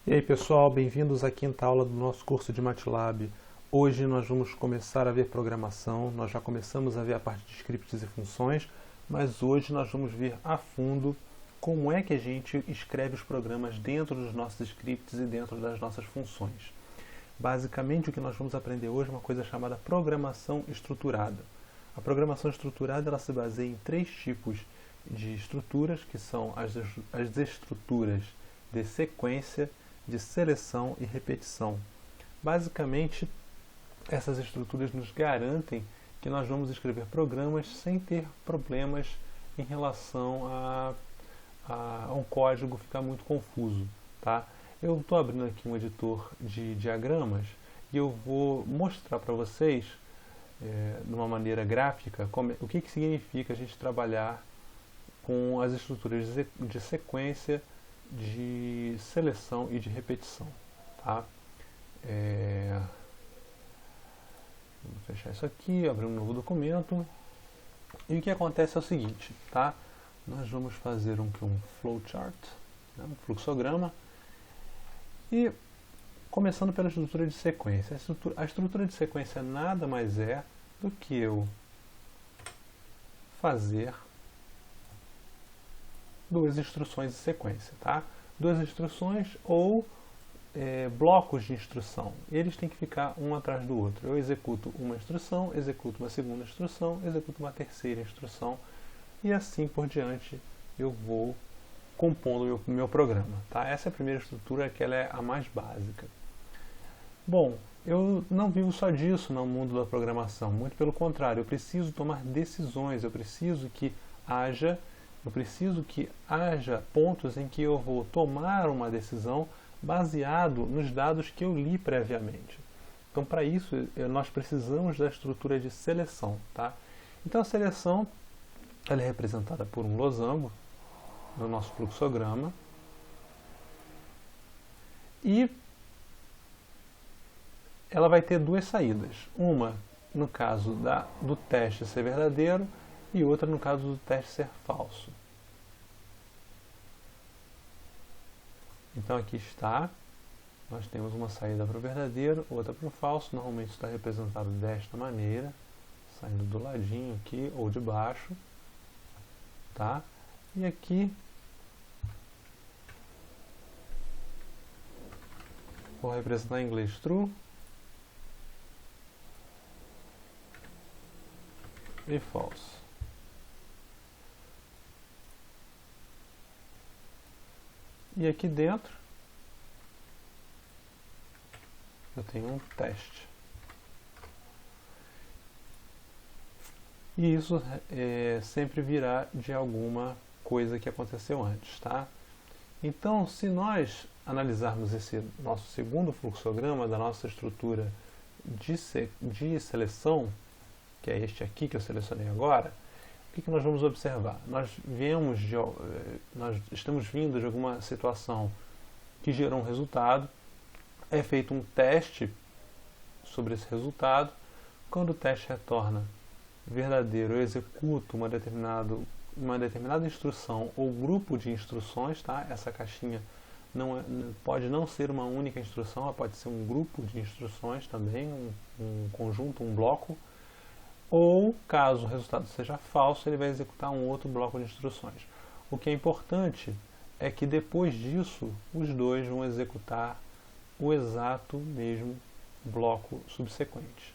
E aí pessoal, bem-vindos à quinta aula do nosso curso de MATLAB. Hoje nós vamos começar a ver programação, nós já começamos a ver a parte de scripts e funções, mas hoje nós vamos ver a fundo como é que a gente escreve os programas dentro dos nossos scripts e dentro das nossas funções. Basicamente o que nós vamos aprender hoje é uma coisa chamada programação estruturada. A programação estruturada ela se baseia em três tipos de estruturas, que são as estruturas de sequência, de seleção e repetição. Basicamente, essas estruturas nos garantem que nós vamos escrever programas sem ter problemas em relação a um código ficar muito confuso. Tá? Eu estou abrindo aqui um editor de diagramas e eu vou mostrar para vocês, de uma maneira gráfica, o que significa a gente trabalhar com as estruturas de sequência, de seleção e de repetição. Tá? Vou fechar isso aqui, abrir um novo documento. E o que acontece é o seguinte, tá? Nós vamos fazer um flowchart, né, um fluxograma. E começando pela estrutura de sequência. A estrutura de sequência nada mais é do que eu fazer duas instruções de sequência, tá? Duas instruções ou blocos de instrução. Eles têm que ficar um atrás do outro. Eu executo uma instrução, executo uma segunda instrução, executo uma terceira instrução e assim por diante eu vou compondo o meu programa, tá? Essa é a primeira estrutura, que ela é a mais básica. Bom, eu não vivo só disso no mundo da programação, muito pelo contrário, eu preciso tomar decisões, eu preciso que haja pontos em que eu vou tomar uma decisão baseado nos dados que eu li previamente. Então, para isso, nós precisamos da estrutura de seleção. Tá? Então, a seleção ela é representada por um losango no nosso fluxograma. E ela vai ter duas saídas. Uma, no caso do teste ser verdadeiro, e outra no caso do teste ser falso. Então aqui está, nós temos uma saída para o verdadeiro, outra para o falso. Normalmente está representado desta maneira, saindo do ladinho aqui ou de baixo, tá? E aqui vou representar em inglês true e false. E aqui dentro eu tenho um teste. E isso sempre virá de alguma coisa que aconteceu antes, tá? Então, se nós analisarmos esse nosso segundo fluxograma da nossa estrutura de seleção, que é este aqui que eu selecionei agora, o que nós vamos observar? Nós estamos vindo de alguma situação que gerou um resultado, é feito um teste sobre esse resultado. Quando o teste retorna verdadeiro, eu executo uma determinada instrução ou grupo de instruções, tá? Essa caixinha pode não ser uma única instrução, ela pode ser um grupo de instruções também, um conjunto, um bloco. Ou, caso o resultado seja falso, ele vai executar um outro bloco de instruções. O que é importante é que depois disso, os dois vão executar o exato mesmo bloco subsequente.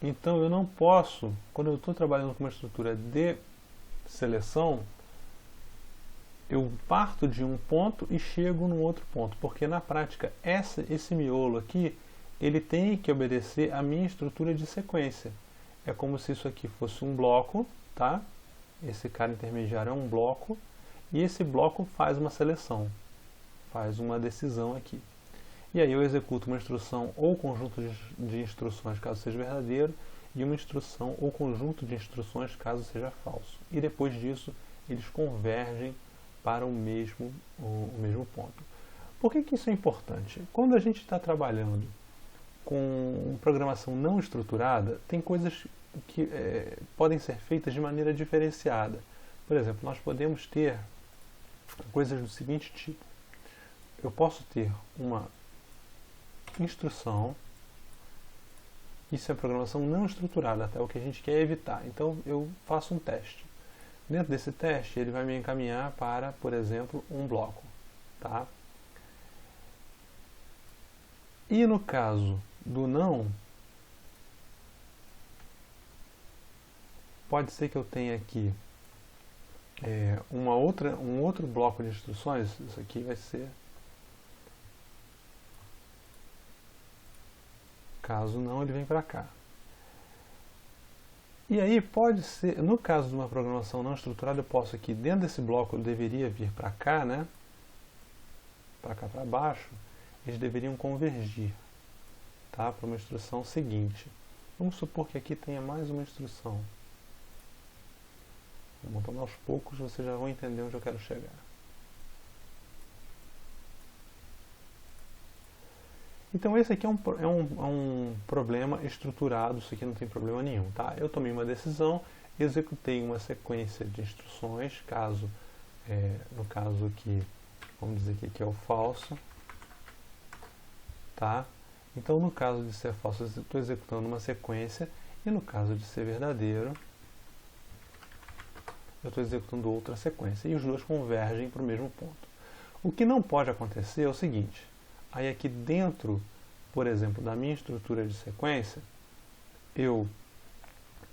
Então eu não posso, quando eu estou trabalhando com uma estrutura de seleção, eu parto de um ponto e chego num outro ponto, porque na prática esse miolo aqui, ele tem que obedecer à minha estrutura de sequência. É como se isso aqui fosse um bloco, tá? Esse cara intermediário é um bloco, e esse bloco faz uma seleção, faz uma decisão aqui. E aí eu executo uma instrução ou conjunto de instruções, caso seja verdadeiro, e uma instrução ou conjunto de instruções, caso seja falso. E depois disso, eles convergem para o mesmo ponto. Por que isso é importante? Quando a gente está trabalhando com programação não estruturada, tem coisas que podem ser feitas de maneira diferenciada. Por exemplo, nós podemos ter coisas do seguinte tipo. Eu posso ter uma instrução, isso é programação não estruturada, até o que a gente quer evitar. Então eu faço um teste. Dentro desse teste ele vai me encaminhar para, por exemplo, um bloco. Tá? E no caso do não, pode ser que eu tenha aqui um outro bloco de instruções. Isso aqui vai ser caso não, ele vem para cá. E aí pode ser, no caso de uma programação não estruturada, eu posso aqui, dentro desse bloco, eu deveria vir para cá, né? Para cá para baixo, eles deveriam convergir, tá? Para uma instrução seguinte. Vamos supor que aqui tenha mais uma instrução. Vou montando aos poucos, vocês já vão entender onde eu quero chegar. Então esse aqui é um problema estruturado, isso aqui não tem problema nenhum, tá? Eu tomei uma decisão, executei uma sequência de instruções, no caso aqui, vamos dizer que aqui é o falso, tá? Então no caso de ser falso, eu estou executando uma sequência, e no caso de ser verdadeiro, eu estou executando outra sequência, e os dois convergem para o mesmo ponto. O que não pode acontecer é o seguinte: aí aqui dentro, por exemplo, da minha estrutura de sequência, eu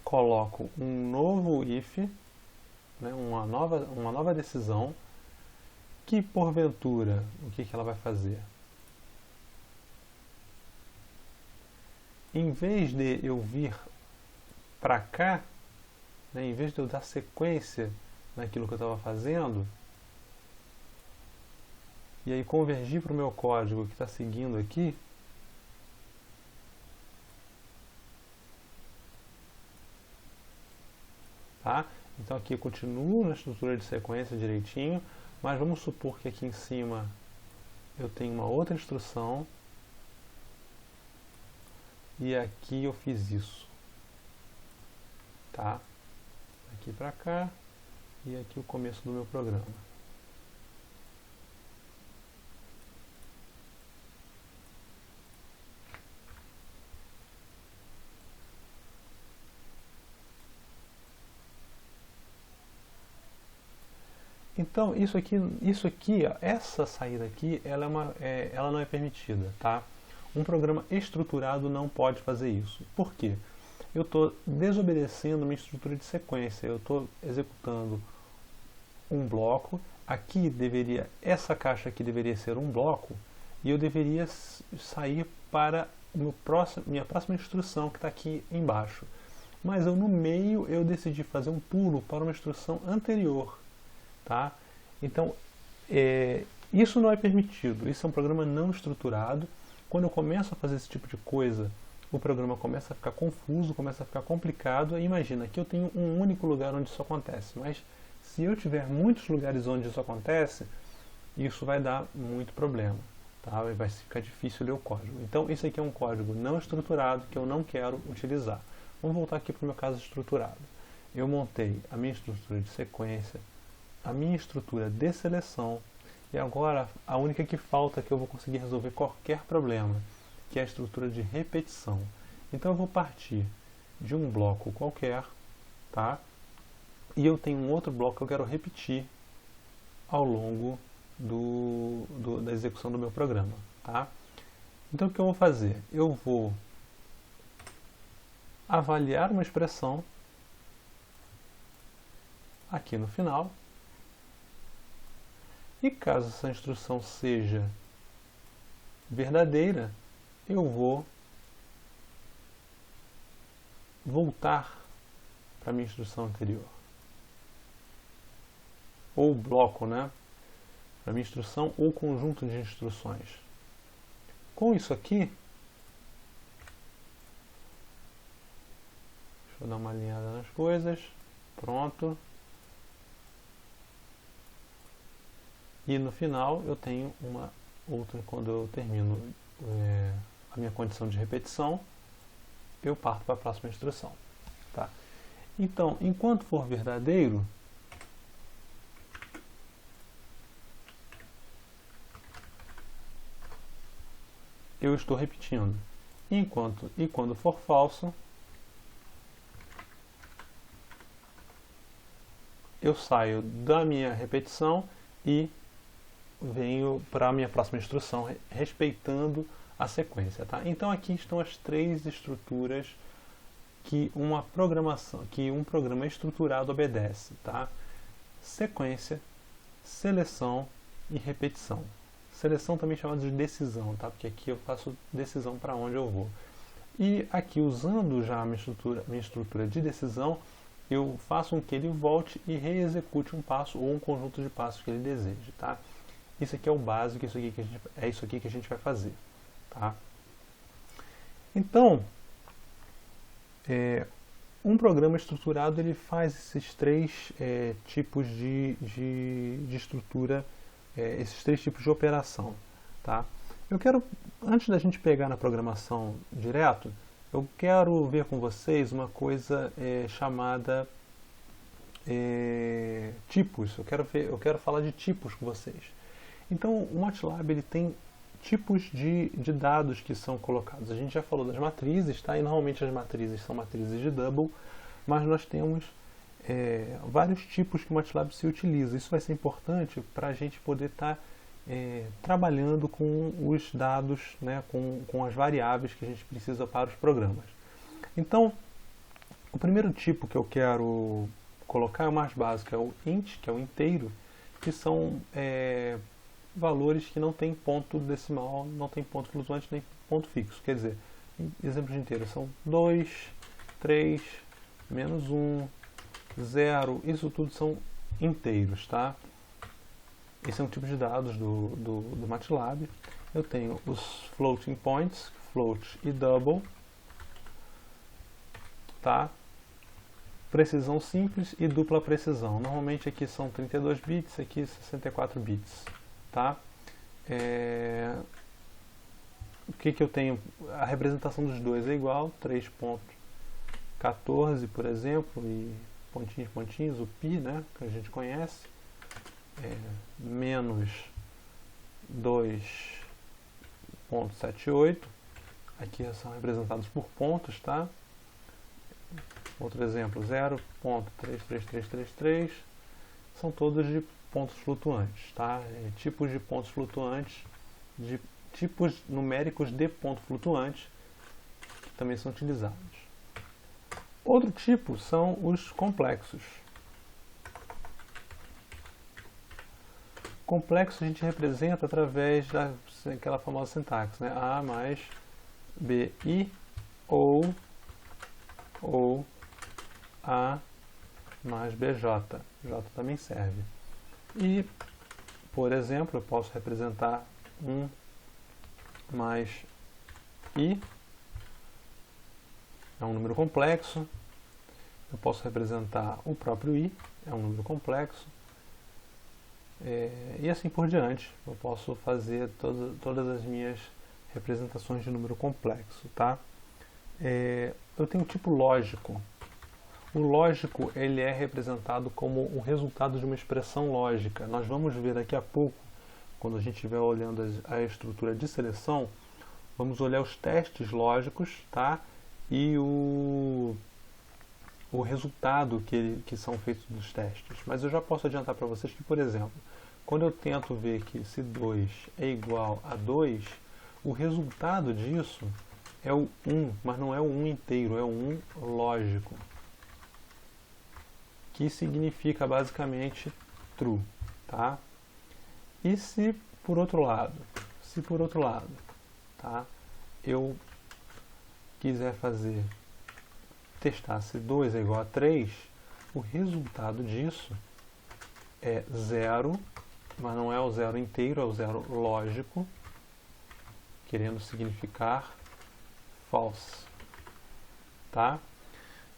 coloco um novo if, né, uma nova decisão, que porventura, o que ela vai fazer? Em vez de eu vir para cá, né, em vez de eu dar sequência naquilo que eu estava fazendo, e aí convergir para o meu código que está seguindo aqui, tá? Então aqui eu continuo na estrutura de sequência direitinho, mas vamos supor que aqui em cima eu tenho uma outra instrução, e aqui eu fiz isso, tá? Aqui para cá, e aqui o começo do meu programa. Então, essa saída aqui, ela não é permitida, tá? Um programa estruturado não pode fazer isso. Por quê? Eu estou desobedecendo minha estrutura de sequência. Eu estou executando um bloco. Essa caixa aqui deveria ser um bloco, e eu deveria sair para minha próxima instrução, que está aqui embaixo. Mas no meio eu decidi fazer um pulo para uma instrução anterior. Tá? Então, isso não é permitido. Isso é um programa não estruturado. Quando eu começo a fazer esse tipo de coisa, o programa começa a ficar confuso, começa a ficar complicado. E imagina que eu tenho um único lugar onde isso acontece, mas se eu tiver muitos lugares onde isso acontece, isso vai dar muito problema, tá? Vai ficar difícil ler o código. Então, isso aqui é um código não estruturado que eu não quero utilizar. Vamos voltar aqui para o meu caso estruturado. Eu montei a minha estrutura de sequência, a minha estrutura de seleção, e agora a única que falta é que eu vou conseguir resolver qualquer problema, que é a estrutura de repetição. Então eu vou partir de um bloco qualquer, tá? E eu tenho um outro bloco que eu quero repetir ao longo da execução do meu programa, tá? Então o que eu vou fazer? Eu vou avaliar uma expressão aqui no final. E caso essa instrução seja verdadeira, eu vou voltar para a minha instrução anterior. Ou bloco, né? Para a minha instrução ou conjunto de instruções. Com isso aqui, deixa eu dar uma alinhada nas coisas. Pronto. E no final eu tenho uma outra, quando eu termino a minha condição de repetição, eu parto para a próxima instrução. Tá? Então, enquanto for verdadeiro, eu estou repetindo. E quando for falso, eu saio da minha repetição e venho para a minha próxima instrução, respeitando a sequência. Tá? Então aqui estão as três estruturas que um programa estruturado obedece. Tá? Sequência, seleção e repetição. Seleção também chamada de decisão, tá? Porque aqui eu faço decisão para onde eu vou. E aqui, usando já a minha estrutura de decisão, eu faço com que ele volte e reexecute um passo ou um conjunto de passos que ele deseja. Tá? Isso aqui é o básico, isso aqui que a gente vai fazer. Tá? Então, um programa estruturado ele faz esses três tipos de estrutura, esses três tipos de operação. Tá? Eu quero, antes da gente pegar na programação direto, eu quero ver com vocês uma coisa chamada tipos. Eu quero falar de tipos com vocês. Então, o MATLAB ele tem tipos de dados que são colocados. A gente já falou das matrizes, tá? E normalmente as matrizes são matrizes de double, mas nós temos vários tipos que o MATLAB se utiliza. Isso vai ser importante para a gente poder estar trabalhando com os dados, né, com as variáveis que a gente precisa para os programas. Então, o primeiro tipo que eu quero colocar é o mais básico, é o int, que é o inteiro, que são valores que não tem ponto decimal, não tem ponto flutuante, nem ponto fixo. Quer dizer, exemplos de inteiro são 2, 3, menos 1, 0, isso tudo são inteiros, tá? Esse é um tipo de dados do MATLAB. Eu tenho os floating points, float e double, tá? Precisão simples e dupla precisão. Normalmente aqui são 32 bits, aqui 64 bits, tá? O que eu tenho? A representação dos dois é igual, 3.14, por exemplo, e pontinhos, pontinhos, o pi, né, que a gente conhece, menos 2.78, aqui são representados por pontos, tá? Outro exemplo, 0.33333, são todos de pontos flutuantes, tá? Tipos de pontos flutuantes, de tipos numéricos de ponto flutuante, que também são utilizados. Outro tipo são os complexos. Complexo a gente representa através daquela famosa sintaxe, né? A mais BI ou A mais BJ. J também serve. E, por exemplo, eu posso representar 1 mais I, é um número complexo. Eu posso representar o próprio I, é um número complexo. E assim por diante. Eu posso fazer todas as minhas representações de número complexo, tá? Eu tenho o tipo lógico. O lógico ele é representado como o resultado de uma expressão lógica. Nós vamos ver daqui a pouco, quando a gente estiver olhando a estrutura de seleção, vamos olhar os testes lógicos, tá? E o resultado que são feitos dos testes. Mas eu já posso adiantar para vocês que, por exemplo, quando eu tento ver que se 2 é igual a 2, o resultado disso é o 1, mas não é o 1 inteiro, é o 1 lógico, que significa basicamente true, tá? E se por outro lado, tá, eu quiser testar se 2 é igual a 3, o resultado disso é 0, mas não é o 0 inteiro, é o 0 lógico, querendo significar false, tá?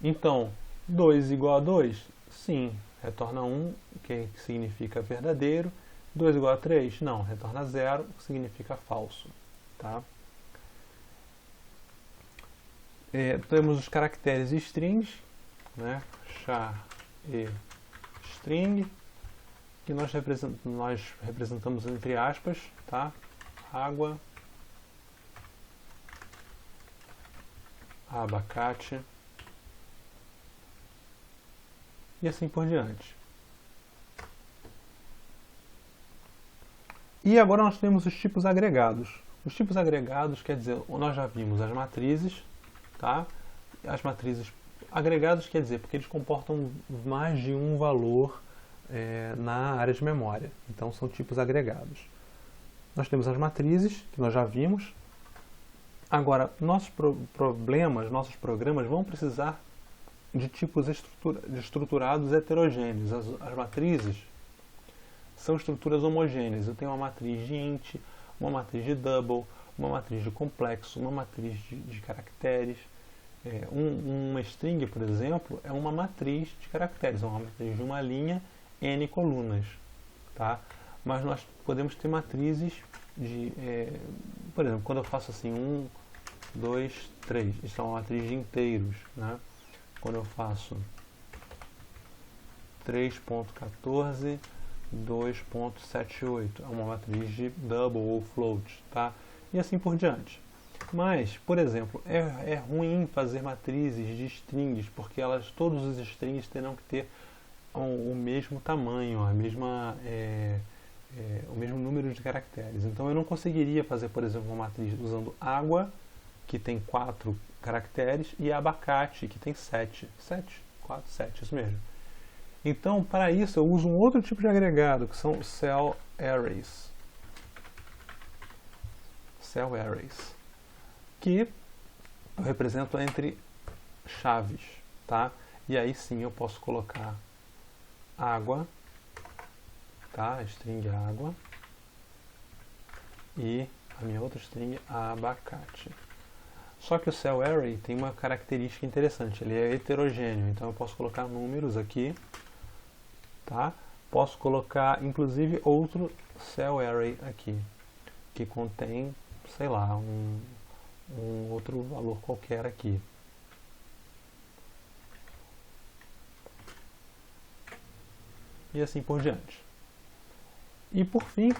Então, 2 igual a 2? Sim, retorna 1, que significa verdadeiro. 2 igual a 3? Não, retorna 0, que significa falso, tá? Temos os caracteres strings, né? Char e string, que nós representamos entre aspas, tá? Água, abacate, e assim por diante. E agora nós temos os tipos agregados. Os tipos agregados quer dizer, nós já vimos as matrizes, tá? As matrizes agregadas quer dizer porque eles comportam mais de um valor na área de memória. Então são tipos agregados. Nós temos as matrizes, que nós já vimos. Agora, nossos programas vão precisar de tipos estruturados heterogêneos. As matrizes são estruturas homogêneas. Eu tenho uma matriz de int, uma matriz de double, uma matriz de complexo, uma matriz de caracteres. Uma string, por exemplo, é uma matriz de caracteres, é uma matriz de uma linha, n colunas. Tá? Mas nós podemos ter matrizes de... por exemplo, quando eu faço assim, 1, 2, 3, isso é uma matriz de inteiros. Né? Quando eu faço 3.14, 2.78, é uma matriz de double ou float, tá? E assim por diante. Mas, por exemplo, é ruim fazer matrizes de strings, porque todos os strings terão que ter o mesmo tamanho, o mesmo número de caracteres. Então eu não conseguiria fazer, por exemplo, uma matriz usando água, que tem 4 caracteres, e abacate, que tem 7. 4, 7, isso mesmo. Então, para isso, eu uso um outro tipo de agregado, que são cell arrays. Cell arrays. Que eu represento entre chaves, tá? E aí sim eu posso colocar água, tá? String água. E a minha outra string abacate. Só que o cell array tem uma característica interessante, ele é heterogêneo, então eu posso colocar números aqui, tá? Posso colocar inclusive outro cell array aqui, que contém, sei lá, um outro valor qualquer aqui. E assim por diante. E por fim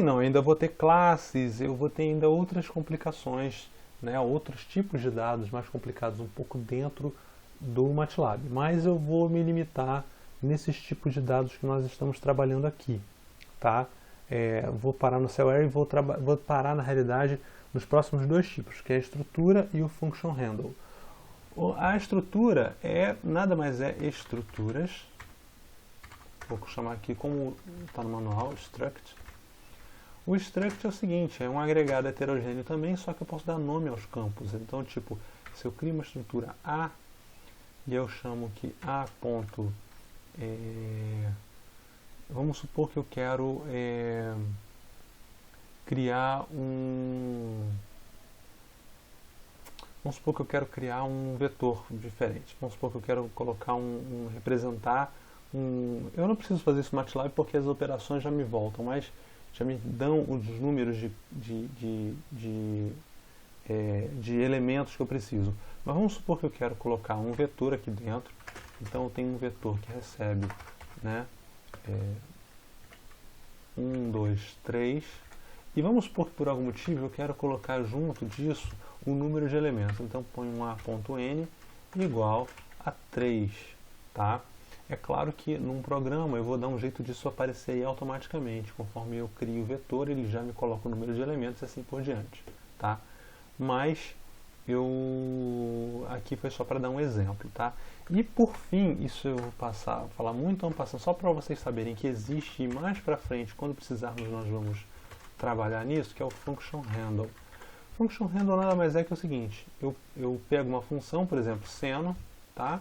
não, eu ainda vou ter classes, eu vou ter ainda outras complicações, né, outros tipos de dados mais complicados um pouco dentro do MATLAB. Mas eu vou me limitar nesses tipos de dados que nós estamos trabalhando aqui. Tá? Vou parar no cell array e vou parar na realidade nos próximos dois tipos, que é a estrutura e o function handle. A estrutura nada mais é estruturas. Vou chamar aqui como está no manual, struct. O struct é o seguinte, é um agregado heterogêneo também, só que eu posso dar nome aos campos. Então, tipo, se eu crio uma estrutura A, e eu chamo que A ponto, vamos supor que eu quero criar vamos supor que eu quero criar um vetor diferente. Vamos supor que eu quero colocar representar eu não preciso fazer isso no MATLAB porque as operações já me voltam, mas já me dão os números de elementos que eu preciso. Mas vamos supor que eu quero colocar um vetor aqui dentro. Então eu tenho um vetor que recebe, né, 1, 2, 3. E vamos supor que por algum motivo eu quero colocar junto disso o número de elementos. Então ponho um A.n igual a 3. Tá? É claro que num programa eu vou dar um jeito disso aparecer aí automaticamente. Conforme eu crio o vetor, ele já me coloca o número de elementos e assim por diante. Tá? Mas aqui foi só para dar um exemplo. Tá? E por fim, isso eu vou falar muito passando, só para vocês saberem que existe, e mais para frente, quando precisarmos, nós vamos trabalhar nisso, que é o function handle. Function handle nada mais é que o seguinte, eu pego uma função, por exemplo, seno, tá?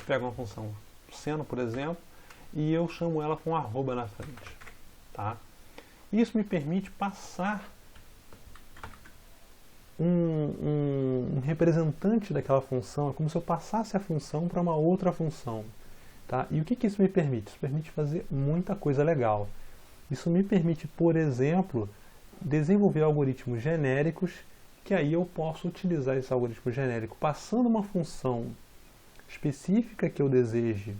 Pego uma função seno, por exemplo, e eu chamo ela com arroba na frente, tá? Isso me permite passar um representante daquela função, é como se eu passasse a função para uma outra função. Tá? E o que isso me permite? Isso permite fazer muita coisa legal. Isso me permite, por exemplo, desenvolver algoritmos genéricos, que aí eu posso utilizar esse algoritmo genérico passando uma função específica que eu deseje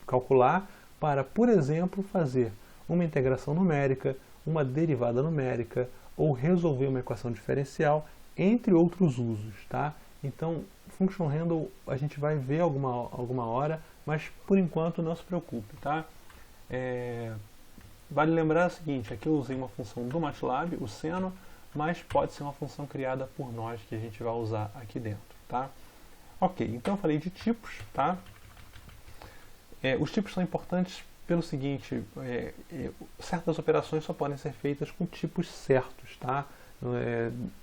calcular para, por exemplo, fazer uma integração numérica, uma derivada numérica ou resolver uma equação diferencial, entre outros usos, tá? Então, Function Handle a gente vai ver alguma hora, mas por enquanto não se preocupe, tá? Vale lembrar o seguinte, aqui eu usei uma função do MATLAB, o seno, mas pode ser uma função criada por nós que a gente vai usar aqui dentro, tá? Ok, então eu falei de tipos, tá? Os tipos são importantes pelo seguinte, certas operações só podem ser feitas com tipos certos, tá?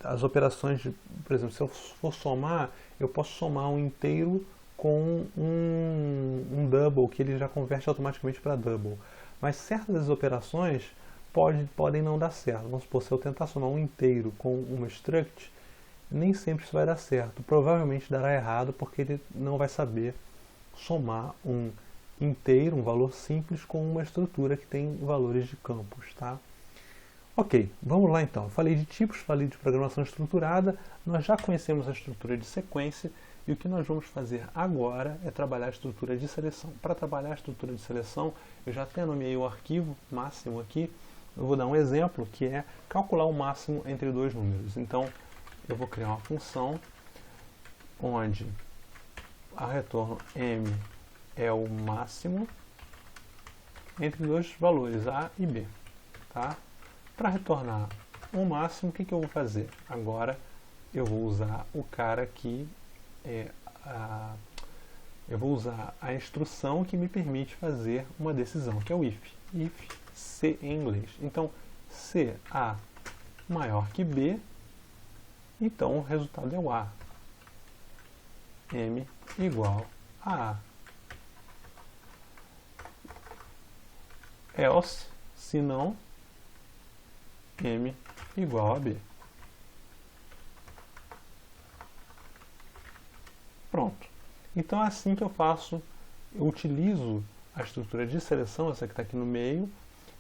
As operações, por exemplo, se eu for somar, eu posso somar um inteiro com um double, que ele já converte automaticamente para double. Mas certas das operações podem não dar certo. Vamos supor, se eu tentar somar um inteiro com uma struct, nem sempre isso vai dar certo. Provavelmente dará errado, porque ele não vai saber somar um inteiro, um valor simples, com uma estrutura que tem valores de campos, tá? Ok, vamos lá então. Eu falei de tipos, falei de programação estruturada, nós já conhecemos a estrutura de sequência, e o que nós vamos fazer agora é trabalhar a estrutura de seleção. Para trabalhar a estrutura de seleção, eu já até nomeei o arquivo máximo aqui. Eu vou dar um exemplo, que é calcular o máximo entre dois números. Então, eu vou criar uma função onde a retorno m é o máximo entre dois valores, a e b. Tá? Para retornar o máximo, o que eu vou fazer? Agora, eu vou usar o cara aqui, eu vou usar a instrução que me permite fazer uma decisão, que é o if. If C em inglês. Então, se A maior que B, então o resultado é o A. M igual a A. Else, se não, M igual a B. Pronto. Então é assim que eu faço, eu utilizo a estrutura de seleção, essa que está aqui no meio.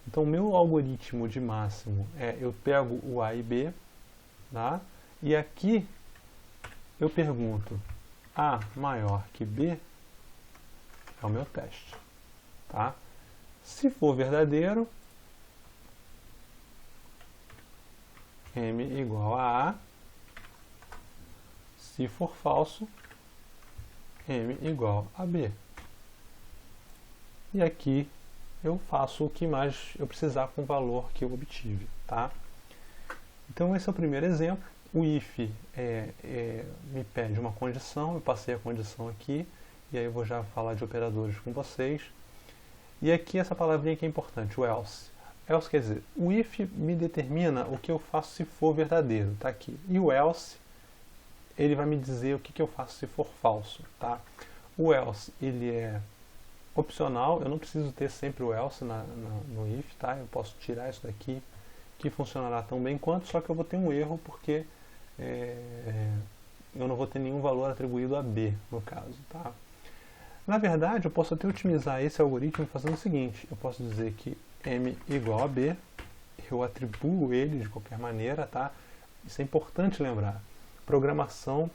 Então o meu algoritmo de máximo eu pego o A e B, tá? E aqui eu pergunto, A maior que B é o meu teste, tá? Se for verdadeiro, M igual a A. Se for falso, M igual a B. E aqui eu faço o que mais eu precisar com o valor que eu obtive, tá? Então esse é o primeiro exemplo. O if me pede uma condição, eu passei a condição aqui, e aí eu vou já falar de operadores com vocês. E aqui essa palavrinha que é importante, o else. Else quer dizer, o if me determina o que eu faço se for verdadeiro, tá aqui. E o else, ele vai me dizer o que eu faço se for falso, tá? O else, ele é opcional, eu não preciso ter sempre o else no if, tá? Eu posso tirar isso daqui, que funcionará tão bem quanto, só que eu vou ter um erro, porque eu não vou ter nenhum valor atribuído a B, no caso, tá? Na verdade, eu posso até otimizar esse algoritmo fazendo o seguinte, eu posso dizer que M igual a B, eu atribuo ele de qualquer maneira, tá? Isso é importante lembrar. Programação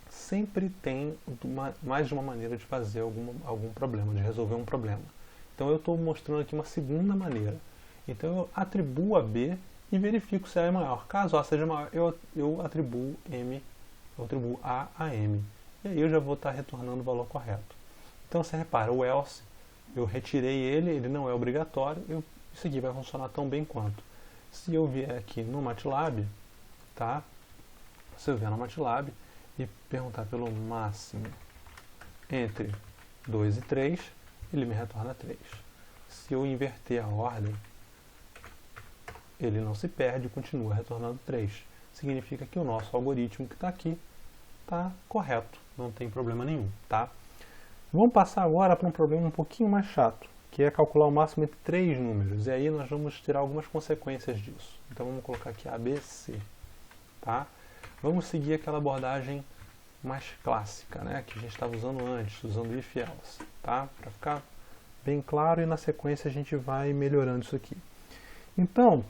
sempre tem mais de uma maneira de fazer algum problema, de resolver um problema. Então eu estou mostrando aqui uma segunda maneira. Então eu atribuo a B e verifico se A é maior. Caso A seja maior, eu atribuo A a M. E aí eu já vou estar retornando o valor correto. Então você repara, o else, eu retirei ele não é obrigatório, isso aqui vai funcionar tão bem quanto. Se eu vier aqui no MATLAB, tá? Se eu vier no MATLAB e perguntar pelo máximo entre 2 e 3, ele me retorna 3. Se eu inverter a ordem, ele não se perde e continua retornando 3. Significa que o nosso algoritmo que está aqui está correto, não tem problema nenhum, tá? Vamos passar agora para um problema um pouquinho mais chato, que é calcular o máximo entre 3 números, e aí nós vamos tirar algumas consequências disso. Então vamos colocar aqui A, B, C, tá? Vamos seguir aquela abordagem mais clássica, né, que a gente estava usando antes, usando if else, tá? Para ficar bem claro, e na sequência a gente vai melhorando isso aqui. Então,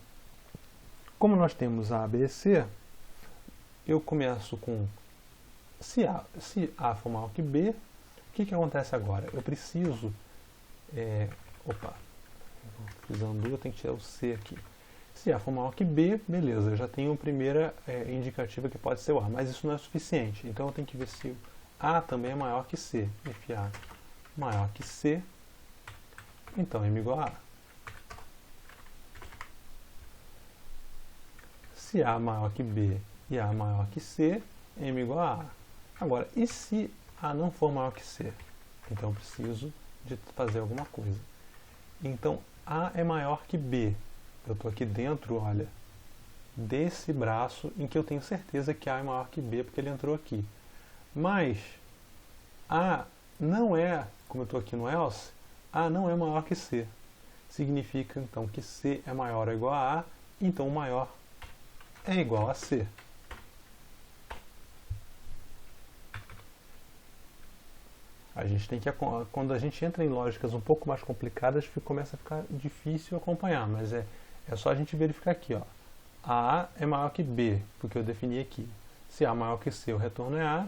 como nós temos A, B e C, eu começo com se A for maior que B, o que acontece agora? Eu preciso, fiz undo, eu tenho que tirar o C aqui. Se A for maior que B, beleza, eu já tenho a primeira indicativa que pode ser o A, mas isso não é suficiente. Então eu tenho que ver se A também é maior que C. If A maior que C, então M igual a A. Se A maior que B e A maior que C, M igual a A. Agora, e se A não for maior que C? Então eu preciso de fazer alguma coisa. Então A é maior que B. Eu estou aqui dentro, olha, desse braço em que eu tenho certeza que A é maior que B, porque ele entrou aqui. Mas A não é, como eu estou aqui no else, A não é maior que C. Significa então que C é maior ou igual a A, então o maior é igual a C. A gente tem que, quando a gente entra em lógicas um pouco mais complicadas, começa a ficar difícil acompanhar, mas é só a gente verificar aqui, ó. A é maior que B, porque eu defini aqui. Se A é maior que C, o retorno é A,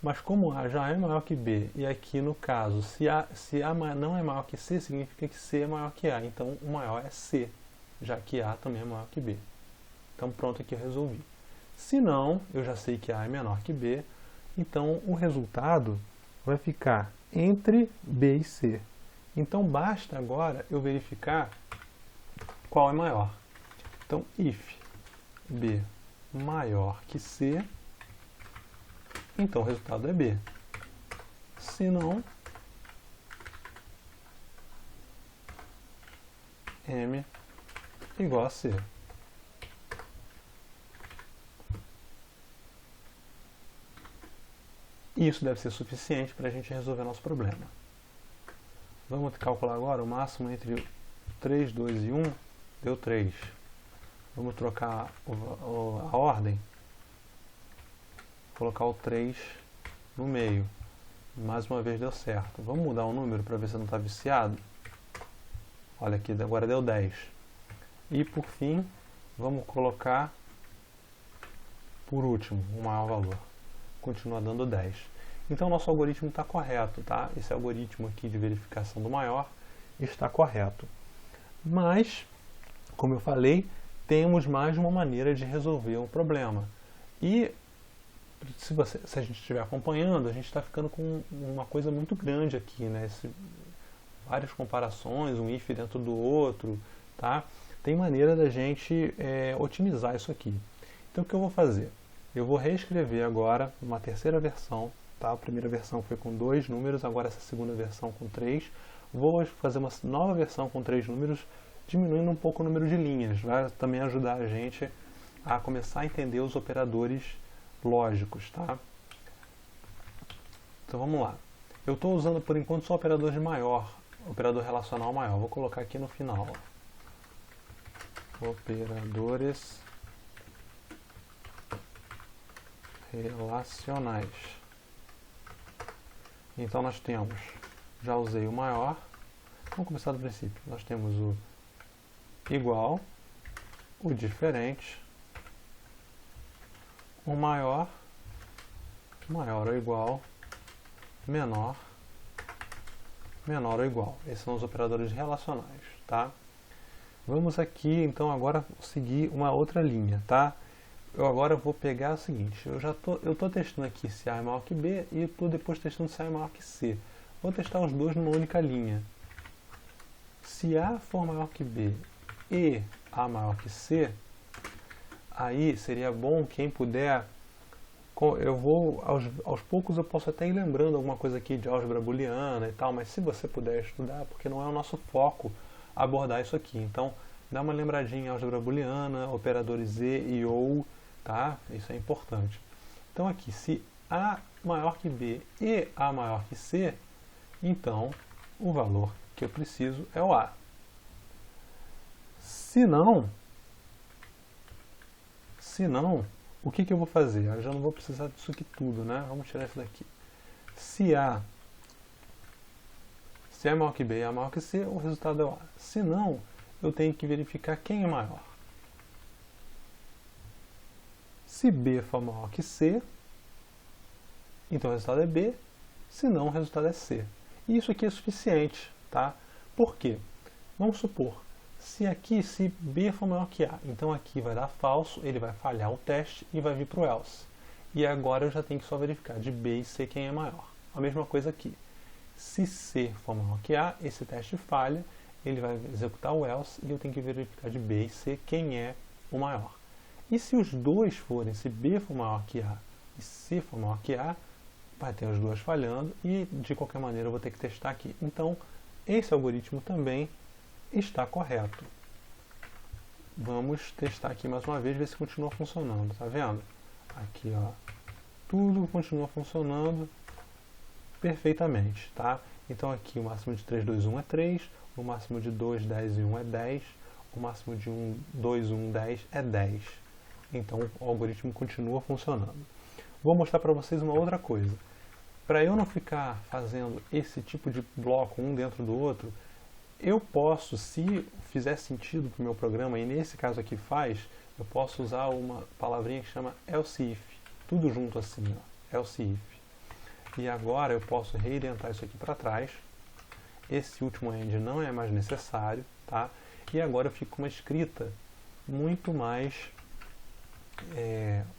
mas como A já é maior que B, e aqui no caso, se A não é maior que C, significa que C é maior que A, então o maior é C, já que A também é maior que B. Então pronto, aqui eu resolvi. Se não, eu já sei que A é menor que B, então o resultado vai ficar entre B e C. Então basta agora eu verificar qual é maior. Então if B maior que C, então o resultado é B. Se não, M igual a C. E isso deve ser suficiente para a gente resolver nosso problema. Vamos calcular agora o máximo entre 3, 2 e 1, deu 3. Vamos trocar a ordem, colocar o 3 no meio. Mais uma vez deu certo. Vamos mudar o número para ver se não está viciado. Olha aqui, agora deu 10. E por fim, vamos colocar por último o maior valor. Continua dando 10. Então nosso algoritmo está correto, tá? Esse algoritmo aqui de verificação do maior está correto. Mas, como eu falei, temos mais de uma maneira de resolver o problema. E se a gente estiver acompanhando, a gente está ficando com uma coisa muito grande aqui, né? Várias comparações, um if dentro do outro, tá? Tem maneira da gente otimizar isso aqui. Então o que eu vou fazer? Eu vou reescrever agora uma terceira versão, tá? A primeira versão foi com 2 números, agora essa segunda versão com 3. Vou fazer uma nova versão com 3 números, diminuindo um pouco o número de linhas. Vai também ajudar a gente a começar a entender os operadores lógicos, tá? Então vamos lá. Eu estou usando por enquanto só operador de maior, operador relacional maior. Vou colocar aqui no final, ó. Operadores relacionais. Então nós temos, já usei o maior, vamos começar do princípio. Nós temos o igual, o diferente, o maior ou igual, menor ou igual. Esses são os operadores relacionais, tá? Vamos aqui, então, agora seguir uma outra linha, tá? Eu agora vou pegar o seguinte, eu tô testando aqui se A é maior que B e estou depois testando se A é maior que C. Vou testar os dois numa única linha. Se A for maior que B e A maior que C, aí seria bom quem puder, eu vou, aos poucos eu posso até ir lembrando alguma coisa aqui de álgebra booleana e tal, mas se você puder estudar, porque não é o nosso foco abordar isso aqui. Então, dá uma lembradinha em álgebra booleana, operadores e ou, tá? Isso é importante. Então aqui, se A maior que B e A maior que C, então o valor que eu preciso é o A. Se não, o que eu vou fazer? Eu já não vou precisar disso aqui tudo, né? Vamos tirar isso daqui. Se A é maior que B e A maior que C, o resultado é o A. Se não, eu tenho que verificar quem é maior. Se B for maior que C, então o resultado é B, se não, o resultado é C. E isso aqui é suficiente, tá? Por quê? Vamos supor, Se B for maior que A, então aqui vai dar falso, ele vai falhar o teste e vai vir para o else. E agora eu já tenho que só verificar de B e C quem é maior. A mesma coisa aqui. Se C for maior que A, esse teste falha, ele vai executar o else e eu tenho que verificar de B e C quem é o maior. E se os dois forem, se B for maior que A e C for maior que A, vai ter os dois falhando e de qualquer maneira eu vou ter que testar aqui. Então, esse algoritmo também está correto. Vamos testar aqui mais uma vez, ver se continua funcionando, tá vendo? Aqui, ó, tudo continua funcionando perfeitamente, tá? Então aqui o máximo de 3, 2, 1 é 3, o máximo de 2, 10 e 1 é 10, o máximo de 1, 2, 1, 10 é 10. Então o algoritmo continua funcionando. Vou mostrar para vocês uma outra coisa. Para eu não ficar fazendo esse tipo de bloco um dentro do outro, eu posso, se fizer sentido para o meu programa, e nesse caso aqui faz, eu posso usar uma palavrinha que chama else if. Tudo junto assim, ó, else if. E agora eu posso reidentar isso aqui para trás. Esse último end não é mais necessário, tá? E agora eu fico com uma escrita muito mais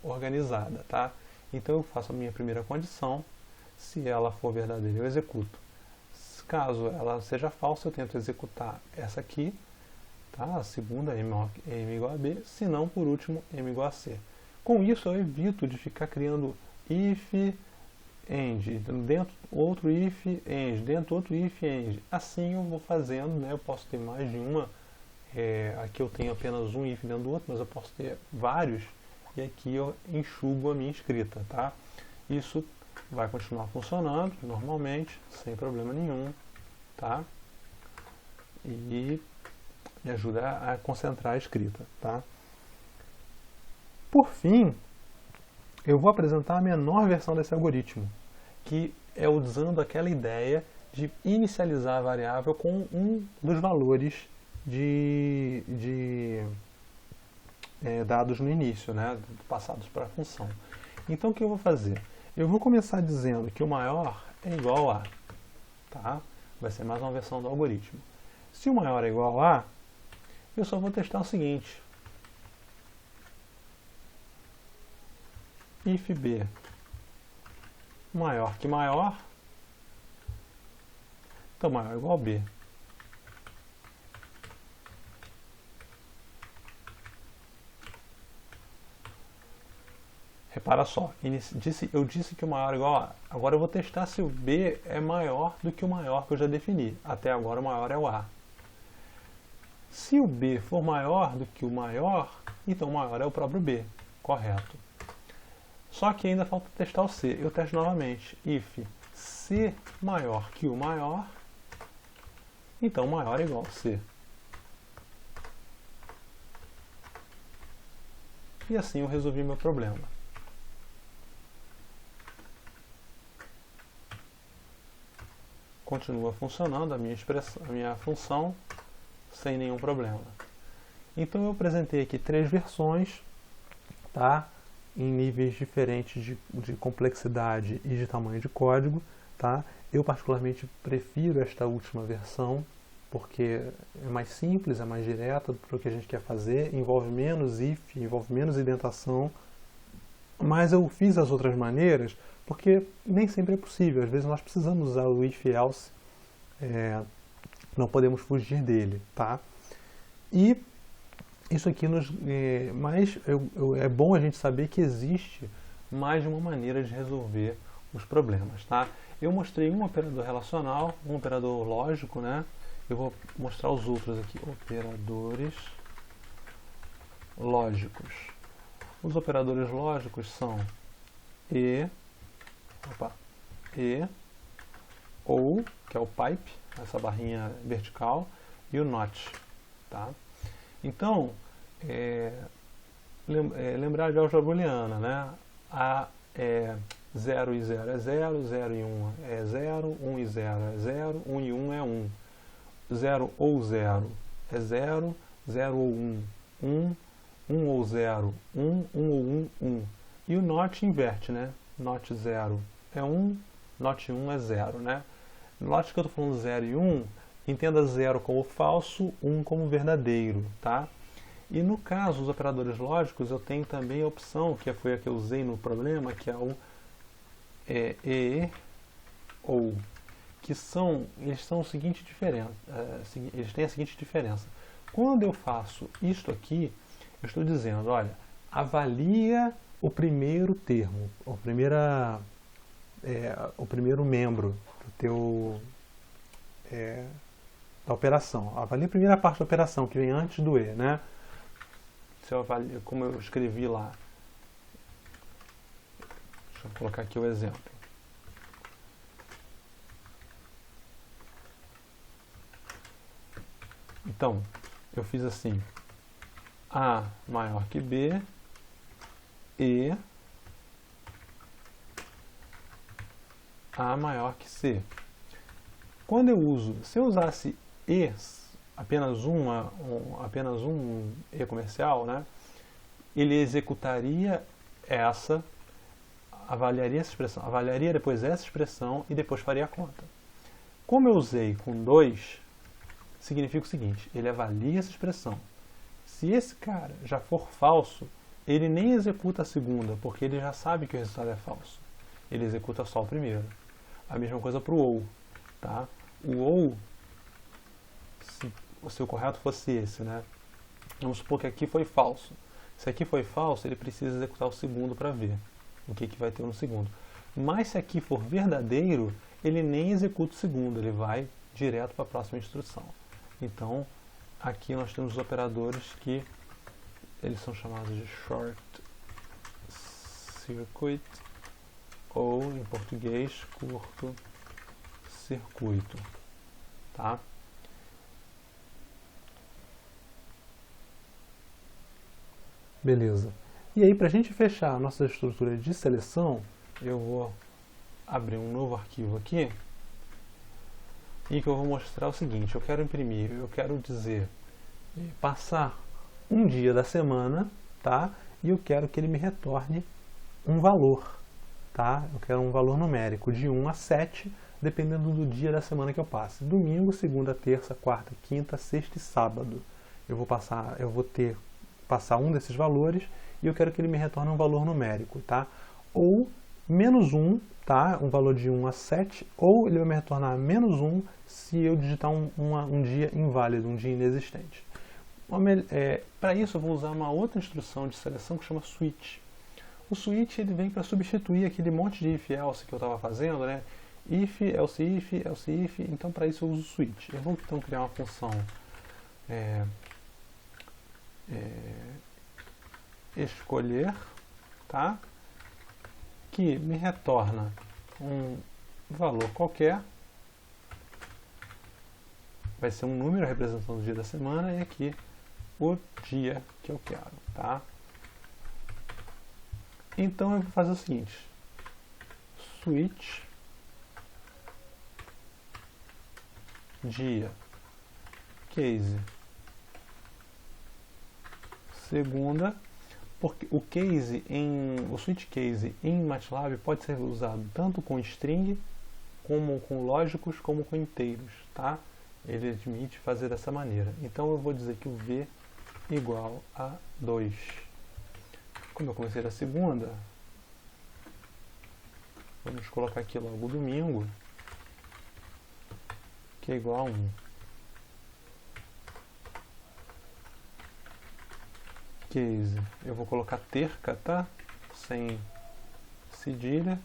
organizada, tá? Então eu faço a minha primeira condição. Se ela for verdadeira, eu executo. Caso ela seja falsa, eu tento executar essa aqui, tá? A segunda, m igual a b, se não, por último, m igual a c. Com isso, eu evito de ficar criando if, end, dentro outro if, end, dentro outro if, end. Assim eu vou fazendo, né? Eu posso ter mais de uma, aqui eu tenho apenas um if dentro do outro, mas eu posso ter vários, e aqui eu enxugo a minha escrita, tá? Isso vai continuar funcionando normalmente, sem problema nenhum, tá? E me ajuda a concentrar a escrita, tá? Por fim, eu vou apresentar a menor versão desse algoritmo, que é usando aquela ideia de inicializar a variável com um dos valores dados no início, né, passados para a função. Então o que eu vou fazer? Eu vou começar dizendo que o maior é igual a, tá? Vai ser mais uma versão do algoritmo. Se o maior é igual a, eu só vou testar o seguinte. If B maior que maior, então maior é igual a B. Repara só, eu disse que o maior é igual a. Agora eu vou testar se o B é maior do que o maior que eu já defini. Até agora o maior é o A. Se o B for maior do que o maior, então o maior é o próprio B. Correto. Só que ainda falta testar o C. Eu testo novamente. If C maior que o maior, então o maior é igual a C. E assim eu resolvi meu problema. Continua funcionando a minha função sem nenhum problema. Então eu apresentei aqui 3 versões, tá? Em níveis diferentes de complexidade e de tamanho de código, tá? Eu particularmente prefiro esta última versão, porque é mais simples, é mais direta para o que a gente quer fazer, envolve menos if, envolve menos indentação, mas eu fiz as outras maneiras porque nem sempre é possível. Às vezes nós precisamos usar o if-else, não podemos fugir dele, tá? E isso aqui é bom a gente saber que existe mais de uma maneira de resolver os problemas, tá? Eu mostrei um operador relacional, um operador lógico, né? Eu vou mostrar os outros aqui, operadores lógicos. Os operadores lógicos são e, ou, que é o pipe, essa barrinha vertical, e o not, tá? Então, lembrar de álgebra booleana, né? 0 e 0 é 0, 0 e 1 é 0, 1 e 0 é 0, 1 e 1 é 1. 0 ou 0 é 0, 0 ou 1, 1, 1 ou 0, 1, 1 ou 1, 1. E o not inverte, né? Not 0 é 1, not 1 é 0, né? Not que eu estou falando 0 e 1 Entenda 0 como falso, 1 como verdadeiro, tá? E no caso dos operadores lógicos, eu tenho também a opção, que foi a que eu usei no problema, que é o e ou, que eles são a seguinte diferença, eles têm a seguinte diferença. Quando eu faço isto aqui, eu estou dizendo, olha, avalia o primeiro termo, o primeiro membro do teu, da operação. Avalia a primeira parte da operação, que vem antes do e, né? Se eu avalio, como eu escrevi lá. Deixa eu colocar aqui o exemplo. Então, eu fiz assim, A maior que B e A maior que C. Quando eu uso, se eu usasse E, apenas um E comercial, né, ele executaria essa, avaliaria essa expressão, avaliaria depois essa expressão e depois faria a conta. Como eu usei com 2, significa o seguinte, ele avalia essa expressão. Se esse cara já for falso, ele nem executa a segunda, porque ele já sabe que o resultado é falso. Ele executa só o primeiro. A mesma coisa para o ou. Tá? O ou, se o correto fosse esse, né? Vamos supor que aqui foi falso. Se aqui foi falso, ele precisa executar o segundo para ver o que vai ter no segundo. Mas se aqui for verdadeiro, ele nem executa o segundo, ele vai direto para a próxima instrução. Então, aqui nós temos os operadores que eles são chamados de short circuit, ou em português, curto circuito. Tá? Beleza. E aí, para a gente fechar a nossa estrutura de seleção, eu vou abrir um novo arquivo aqui e que eu vou mostrar o seguinte, eu quero imprimir, eu quero dizer, passar um dia da semana, tá? E eu quero que ele me retorne um valor, tá? Eu quero um valor numérico de 1 a 7, dependendo do dia da semana que eu passe. Domingo, segunda, terça, quarta, quinta, sexta e sábado. Eu vou passar um desses valores e eu quero que ele me retorne um valor numérico, tá? Ou menos 1, tá? Um valor de 1 a 7, ou ele vai me retornar menos 1 se eu digitar um dia inválido, um dia inexistente. Para isso eu vou usar uma outra instrução de seleção que chama switch. O switch ele vem para substituir aquele monte de if else que eu estava fazendo, né? If, else if, então para isso eu uso o switch. Eu vou então criar uma função escolher, tá? Que me retorna um valor qualquer, vai ser um número representando o dia da semana e aqui o dia que eu quero, tá? Então eu vou fazer o seguinte, switch dia case segunda, porque o switch case em MATLAB pode ser usado tanto com string, como com lógicos, como com inteiros, tá? Ele admite fazer dessa maneira. Então eu vou dizer que o V igual a 2. Como eu comecei da segunda, vamos colocar aqui logo o domingo, que é igual a 1. Case, eu vou colocar terca, tá? Sem cedilha,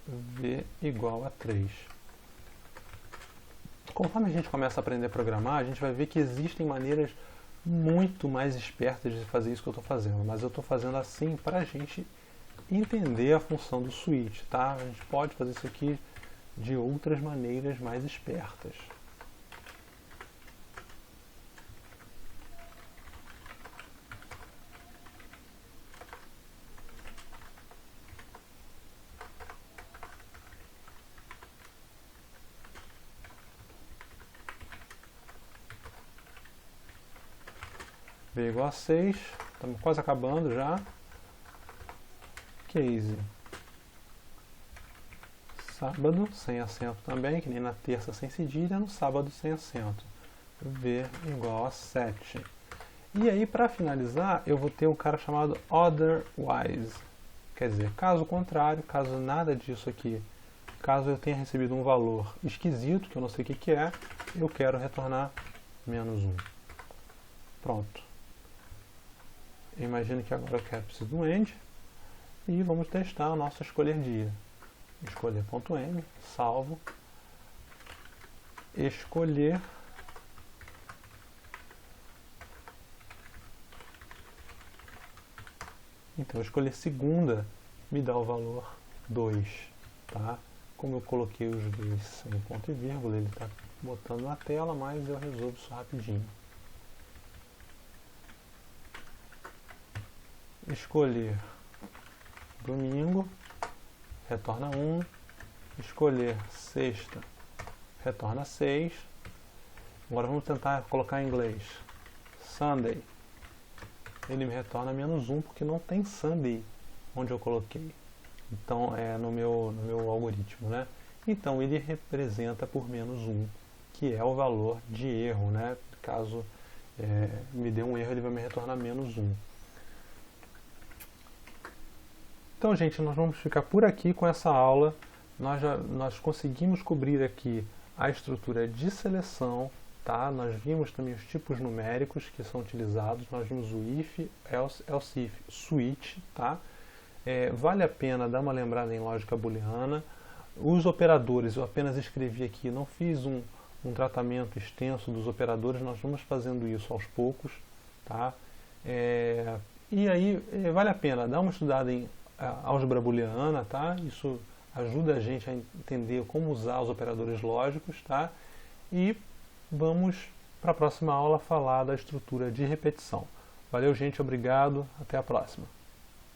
V igual a 3. Conforme a gente começa a aprender a programar, a gente vai ver que existem maneiras muito mais espertas de fazer isso que eu estou fazendo, mas eu estou fazendo assim para a gente entender a função do switch, tá? A gente pode fazer isso aqui de outras maneiras mais espertas. V igual a 6, estamos quase acabando já. Case sábado, sem acento também, que nem na terça sem cedilha, no sábado sem acento. V igual a 7. E aí, para finalizar, eu vou ter o cara chamado otherwise. Quer dizer, caso contrário, caso nada disso aqui, caso eu tenha recebido um valor esquisito, que eu não sei o que é, eu quero retornar menos 1. Pronto. Imagino que agora eu preciso do end. E vamos testar a nossa escolher dia. Escolher .m, salvo. Escolher. Então, escolher segunda me dá o valor 2, tá? Como eu coloquei os dois sem ponto e vírgula, ele está botando na tela, mas eu resolvo isso rapidinho. Escolher domingo, retorna 1. Escolher sexta, retorna 6. Agora vamos tentar colocar em inglês. Sunday. Ele me retorna menos 1 porque não tem Sunday onde eu coloquei. Então é no meu algoritmo, né? Então ele representa por menos 1, que é o valor de erro, né? Caso me dê um erro, ele vai me retornar menos 1. Então, gente, nós vamos ficar por aqui com essa aula. Nós conseguimos cobrir aqui a estrutura de seleção, tá? Nós vimos também os tipos numéricos que são utilizados. Nós vimos o if, else, else if, switch, tá? Vale a pena dar uma lembrada em lógica booleana. Os operadores, eu apenas escrevi aqui, não fiz um tratamento extenso dos operadores, nós vamos fazendo isso aos poucos, tá? E aí, vale a pena dar uma estudada em álgebra booleana, tá? Isso ajuda a gente a entender como usar os operadores lógicos, tá? E vamos para a próxima aula falar da estrutura de repetição. Valeu, gente, obrigado, até a próxima.